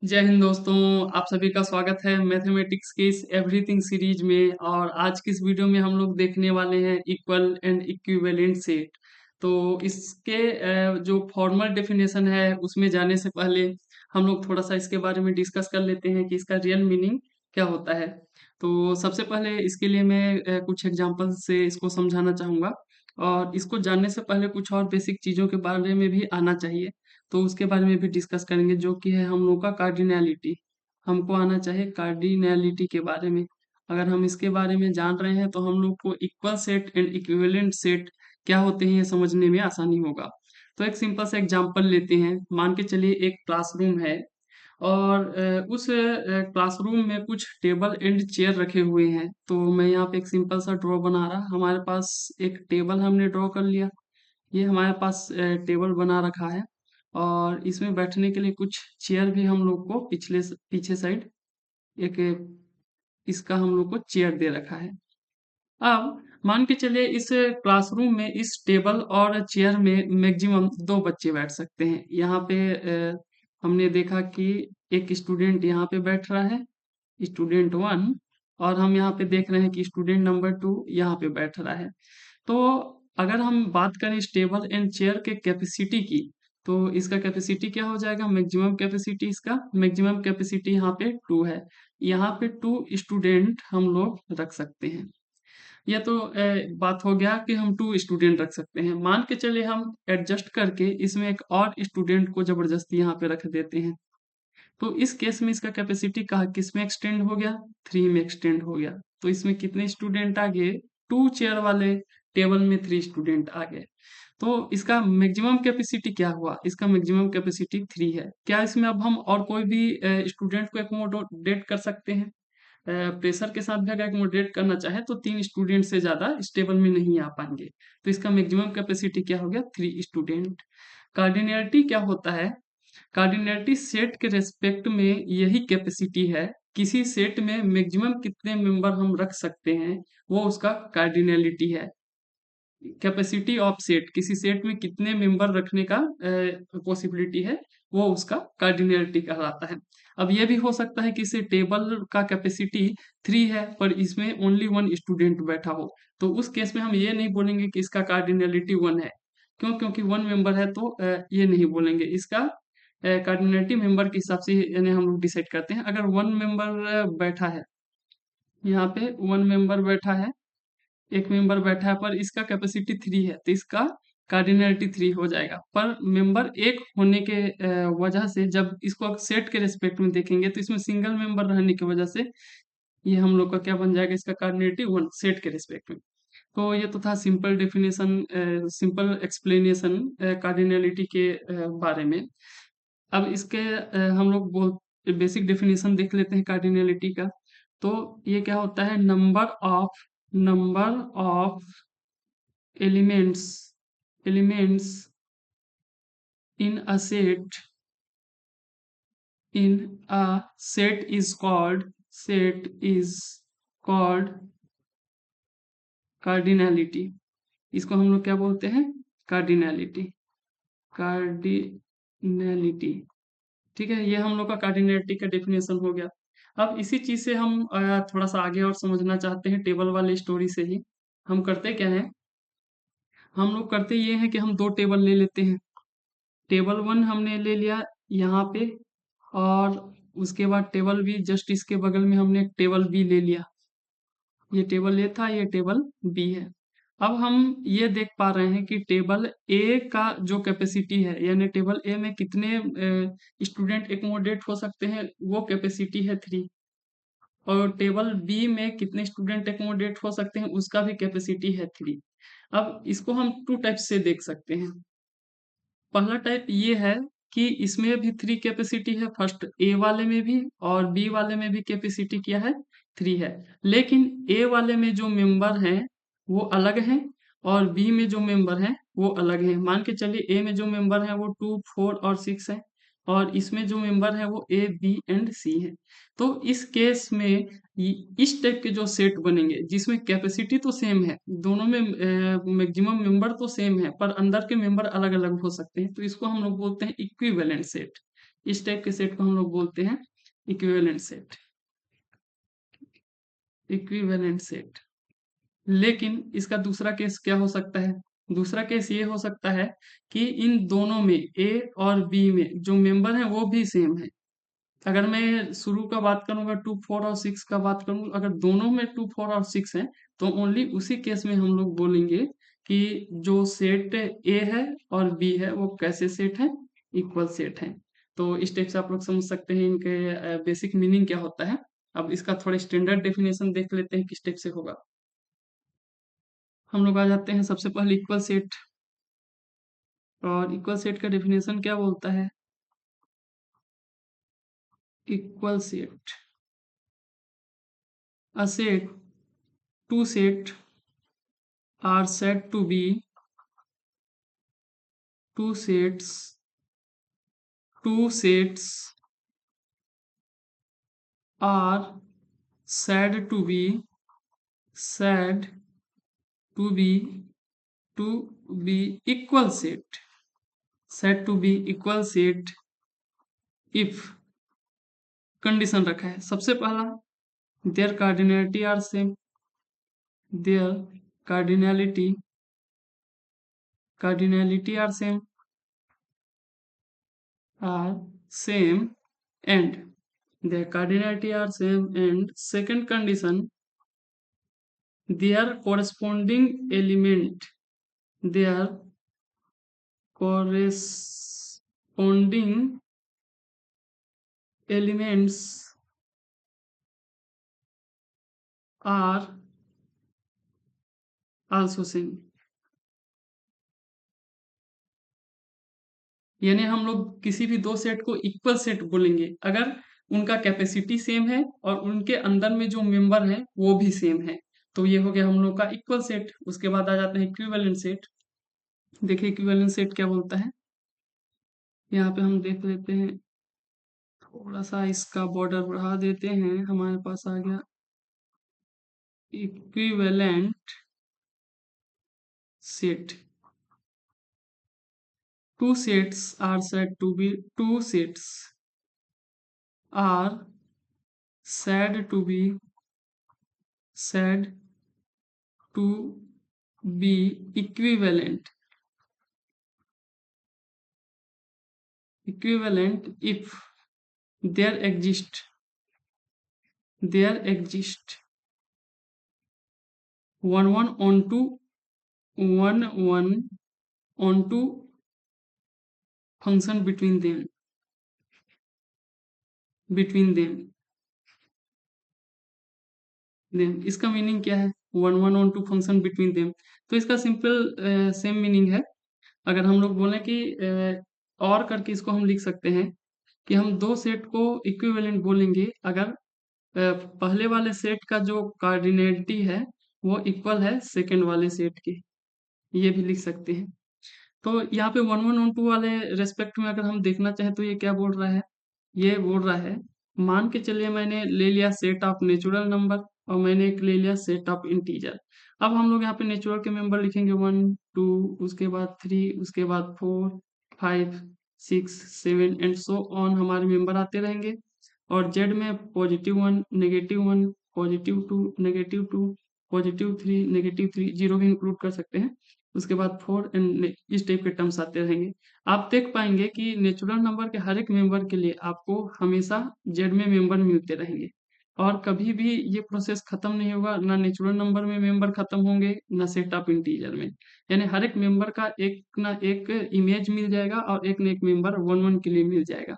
जय हिंद दोस्तों। आप सभी का स्वागत है मैथमेटिक्स के इस एवरीथिंग सीरीज में। और आज की इस वीडियो में हम लोग देखने वाले हैं इक्वल एंड इक्विवेलेंट सेट। तो इसके जो फॉर्मल डेफिनेशन है उसमें जाने से पहले हम लोग थोड़ा सा इसके बारे में डिस्कस कर लेते हैं कि इसका रियल मीनिंग क्या होता है। तो सबसे पहले इसके लिए मैं कुछ एग्जांपल से इसको समझाना चाहूँगा। और इसको जानने से पहले कुछ और बेसिक चीज़ों के बारे में भी आना चाहिए। तो उसके बारे में भी डिस्कस करेंगे जो कि है हम लोग का कार्डिनैलिटी। हमको आना चाहिए कार्डिनैलिटी के बारे में। अगर हम इसके बारे में जान रहे हैं तो हम लोग को equal set and equivalent set क्या होते हैं ये समझने में आसानी होगा। तो एक सिंपल सा एग्जांपल लेते हैं। मान के चलिए एक क्लासरूम है और उस क्लासरूम में कुछ टेबल एंड चेयर रखे हुए हैं। तो मैं यहाँ पे एक सिंपल सा ड्रॉ बना रहा। हमारे पास एक टेबल हमने ड्रॉ कर लिया। ये हमारे पास टेबल बना रखा है और इसमें बैठने के लिए कुछ चेयर भी हम लोग को पीछे साइड एक इसका हम लोग को चेयर दे रखा है। अब मान के चलिए इस क्लासरूम में इस टेबल और चेयर में मैक्सिमम 2 बच्चे बैठ सकते हैं। यहाँ पे हमने देखा कि एक स्टूडेंट यहाँ पे बैठ रहा है, स्टूडेंट 1। और हम यहाँ पे देख रहे हैं कि स्टूडेंट नंबर 2 यहाँ पे बैठ रहा है। तो अगर हम बात करें इस टेबल एंड चेयर के कैपेसिटी की, तो इसका कैपेसिटी क्या हो जाएगा? मैक्सिमम कैपेसिटी, इसका मैक्सिमम कैपेसिटी यहाँ पे 2 है। यहाँ पे 2 स्टूडेंट हम लोग रख सकते हैं। यह तो बात हो गया कि हम 2 स्टूडेंट रख सकते हैं। मान के चले हम एडजस्ट करके इसमें एक और स्टूडेंट को जबरदस्ती यहाँ पे रख देते हैं। तो इस केस में इसका कैपेसिटी कहा किस में एक्सटेंड हो गया? 3 में एक्सटेंड हो गया। तो इसमें कितने स्टूडेंट आ गए? 2 चेयर वाले टेबल में 3 स्टूडेंट आ गए। तो इसका मैक्सिमम कैपेसिटी क्या हुआ? इसका मैक्सिमम कैपेसिटी 3 है। क्या इसमें अब हम और कोई भी स्टूडेंट को एकोमोडेट कर सकते हैं? प्रेशर के साथ भी अगर एकोमोडेट करना चाहे तो 3 स्टूडेंट से ज्यादा इस टेबल में नहीं आ पाएंगे। तो इसका मैक्सिमम कैपेसिटी क्या हो गया? 3 स्टूडेंट। कार्डिनैलिटी क्या होता है? कार्डिनैलिटी सेट के रेस्पेक्ट में यही कैपेसिटी है। किसी सेट में मैक्सिमम कितने मेंबर हम रख सकते हैं वो उसका कार्डिनैलिटी है। कैपेसिटी ऑफ सेट, किसी सेट में कितने मेंबर रखने का पॉसिबिलिटी है वो उसका कार्डिनैलिटी कहलाता है। अब ये भी हो सकता है कि इसे टेबल का कैपेसिटी 3 है पर इसमें ओनली 1 स्टूडेंट बैठा हो। तो उस केस में हम ये नहीं बोलेंगे कि इसका कार्डिनैलिटी 1 है। क्यों? क्योंकि 1 मेंबर है तो ये नहीं बोलेंगे। इसका कार्डिनैलिटी मेंबर के हिसाब से यानी हम लोग डिसाइड करते हैं। अगर 1 मेंबर बैठा है, यहाँ पे 1 मेंबर बैठा है, एक मेंबर बैठा है पर इसका कैपेसिटी 3 है तो इसका कार्डिनैलिटी 3 हो जाएगा। पर मेंबर एक होने के वजह से जब इसको सेट के रेस्पेक्ट में देखेंगे तो इसमें सिंगल मेंबर रहने की वजह से ये हम लोग का क्या बन जाएगा? इसका कार्डिनैलिटी 1 सेट के रेस्पेक्ट में। तो ये तो था simple definition, simple explanation cardinality के बारे में। अब इसके हम लोग बहुत बेसिक डेफिनेशन देख लेते हैं कार्डिनैलिटी का। तो ये क्या होता है? Number of elements in a set is called cardinality. इसको हम लोग क्या बोलते हैं? कार्डिनैलिटी। कार्डिनैलिटी, ठीक है। ये हम लोग का कार्डिनैलिटी का डेफिनेशन हो गया। अब इसी चीज से हम थोड़ा सा आगे और समझना चाहते हैं टेबल वाले स्टोरी से ही। हम करते क्या है? हम लोग करते ये हैं कि हम 2 टेबल ले लेते हैं। टेबल 1 हमने ले लिया यहाँ पे, और उसके बाद टेबल बी जस्ट इसके बगल में हमने एक टेबल बी ले लिया। ये टेबल ए था, ये टेबल बी है। अब हम ये देख पा रहे हैं कि टेबल ए का जो कैपेसिटी है, यानी टेबल ए में कितने स्टूडेंट एकोमोडेट हो सकते हैं वो कैपेसिटी है 3। और टेबल बी में कितने स्टूडेंट एकोमोडेट हो सकते हैं उसका भी कैपेसिटी है 3। अब इसको हम 2 टाइप से देख सकते हैं। पहला टाइप ये है कि इसमें भी 3 कैपेसिटी है, फर्स्ट ए वाले में भी और बी वाले में भी कैपेसिटी क्या है? 3 है। लेकिन ए वाले में जो मेंबर हैं वो अलग हैं और बी में जो मेंबर हैं वो अलग हैं। मान के चलिए ए में जो मेंबर हैं वो 2, 4 और 6 है, और इसमें जो मेंबर है वो ए, बी एंड सी है। तो इस केस में इस टाइप के जो सेट बनेंगे जिसमें कैपेसिटी तो सेम है, दोनों में मैक्सिमम मेंबर तो सेम है पर अंदर के मेंबर अलग अलग हो सकते हैं, तो इसको हम लोग बोलते हैं इक्विवेलेंट सेट। इस टाइप के सेट को हम लोग बोलते हैं इक्विवेलेंट सेट। Equivalent set. लेकिन इसका दूसरा केस क्या हो सकता है? दूसरा केस ये हो सकता है कि इन दोनों में ए और बी में जो मेंबर हैं वो भी सेम है। अगर मैं शुरू का बात करूंगा 2, 4 और 6 का बात करूं, अगर दोनों में 2, 4 और 6 है तो ओनली उसी केस में हम लोग बोलेंगे कि जो सेट ए है और बी है वो कैसे सेट है? इक्वल सेट है। तो इस टाइप से आप लोग समझ सकते हैं इनके बेसिक मीनिंग क्या होता है। अब इसका थोड़ा स्टैंडर्ड डेफिनेशन देख लेते हैं किस टाइप से होगा। हम लोग आ जाते हैं सबसे पहले इक्वल सेट। और इक्वल सेट का डेफिनेशन क्या बोलता है? Equal set, a set, two set are said to be two sets, two sets are said to be said to be to be equal set, said to be equal set if condition रखा है। सबसे पहला, their cardinality are same, their cardinality are same and their cardinality are same, and second condition, their corresponding element, their corresponding elements are also same। यानी हम लोग किसी भी दो सेट को इक्वल सेट बोलेंगे अगर उनका कैपेसिटी सेम है और उनके अंदर में जो मेंबर है वो भी सेम है। तो ये हो गया हम लोग का इक्वल सेट। उसके बाद आ जाते हैं इक्विवेलेंट सेट। देखिए इक्विवेलेंट सेट क्या बोलता है, यहाँ पे हम देख लेते हैं। थोड़ा सा इसका बॉर्डर बढ़ा देते हैं, हमारे पास आ गया equivalent set. Two sets are said to be two sets are said to be equivalent if there exist one onto function between them इसका मीनिंग क्या है? One onto function between them. तो इसका सिंपल सेम मीनिंग है। अगर हम लोग बोले कि और करके इसको हम लिख सकते हैं कि हम दो सेट को इक्विवेलेंट बोलेंगे अगर पहले वाले सेट का जो कार्डिनैलिटी है वो इक्वल है सेकेंड वाले सेट के। ये भी लिख सकते हैं। तो यहाँ पे 1, 1 on 2 वाले रेस्पेक्ट में अगर हम देखना चाहें तो ये क्या बोल रहा है? ये बोल रहा है, मान के चलिए मैंने ले लिया सेट ऑफ नेचुरल नंबर और मैंने एक ले लिया सेट ऑफ इंटीजर। अब हम लोग यहाँ पे नेचुरल के मेंबर लिखेंगे 1, 2, उसके बाद 3, उसके बाद 4, 5, 6, 7 एंड सो ऑन हमारे मेंबर आते रहेंगे। और जेड में +1, -1, +2, -2, +3, -3, जीरो भी इंक्लूड कर सकते हैं। उसके बाद 4 एंड इस टाइप के टर्म्स आते रहेंगे। आप देख पाएंगे कि नेचुरल नंबर के हर एक मेंबर के लिए आपको हमेशा जेड में मेंबर मिलते रहेंगे और कभी भी ये प्रोसेस खत्म नहीं होगा। ना नेचुरल नंबर में मेंबर खत्म होंगे ना सेट ऑफ इंटीजर में। यानी हर एक मेंबर का एक ना एक इमेज मिल जाएगा और एक ना एक मेंबर 1, 1 के लिए मिल जाएगा।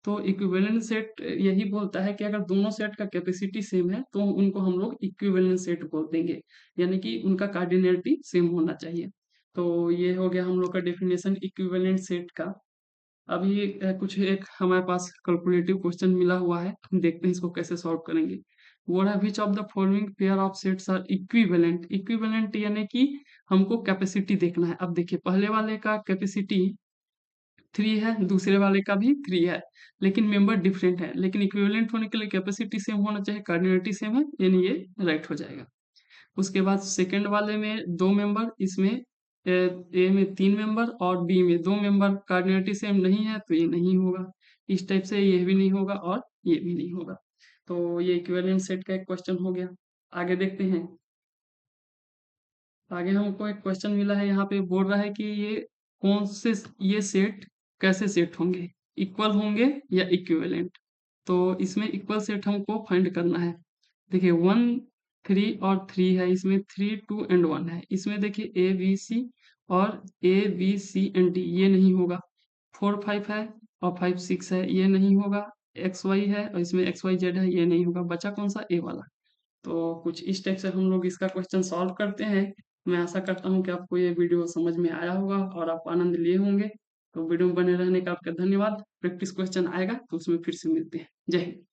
तो इक्विवेलेंट सेट यही बोलता है कि अगर दोनों सेट का कैपेसिटी सेम है तो उनको हम लोग इक्विवेलेंट सेट बोल देंगे, यानी कि उनका कार्डिनैलिटी सेम होना चाहिए। तो ये हो गया हम लोग का डेफिनेशन इक्विवेलेंट सेट का। अभी कुछ एक हमारे पास कैलकुलेटिव क्वेश्चन मिला हुआ है, देखते हैं इसको कैसे सॉल्व करेंगे। What are which of the following pair of sets are equivalent? Equivalent यानी कि हमको कैपेसिटी देखना है। अब देखिए पहले वाले का कैपेसिटी 3 है, दूसरे वाले का भी 3 है, लेकिन मेंबर डिफरेंट है। लेकिन इक्विवेलेंट होने के लिए कैपेसिटी सेम होना चाहिए, कार्डिनैलिटी सेम है, यानी ये राइट हो जाएगा। उसके बाद सेकंड वाले में 2 मेंबर, इसमें ए में 3 मेंबर और बी में 2 मेंबर, कार्डिनैलिटी सेम नहीं है तो ये नहीं होगा। इस टाइप से ये भी नहीं होगा और ये भी नहीं होगा। तो ये इक्विवेलेंट सेट का एक क्वेश्चन हो गया। आगे देखते हैं। आगे हमको एक क्वेश्चन मिला है, यहाँ पे बोल रहा है कि ये कौन से ये सेट कैसे सेट होंगे, इक्वल होंगे या इक्विवेलेंट। तो इसमें इक्वल सेट हमको फाइंड करना है। देखिए 1 3 और 3 है, इसमें 3 2 एंड 1 है। इसमें देखिए ABC और ABC एंड D ये नहीं होगा। 4 5 है और 5 6 है, ये नहीं होगा। XY है और इसमें XYZ है, ये नहीं होगा। बचा कौन सा, A वाला। तो कुछ इस टाइप से हम लोग इसका क्वेश्चन सॉल्व करते हैं। मैं आशा करता हूँ कि आपको ये वीडियो समझ में आया होगा और आप आनंद लिए होंगे। तो वीडियो में बने रहने का आपका धन्यवाद। प्रैक्टिस क्वेश्चन आएगा तो उसमें फिर से मिलते हैं। जय हिंद।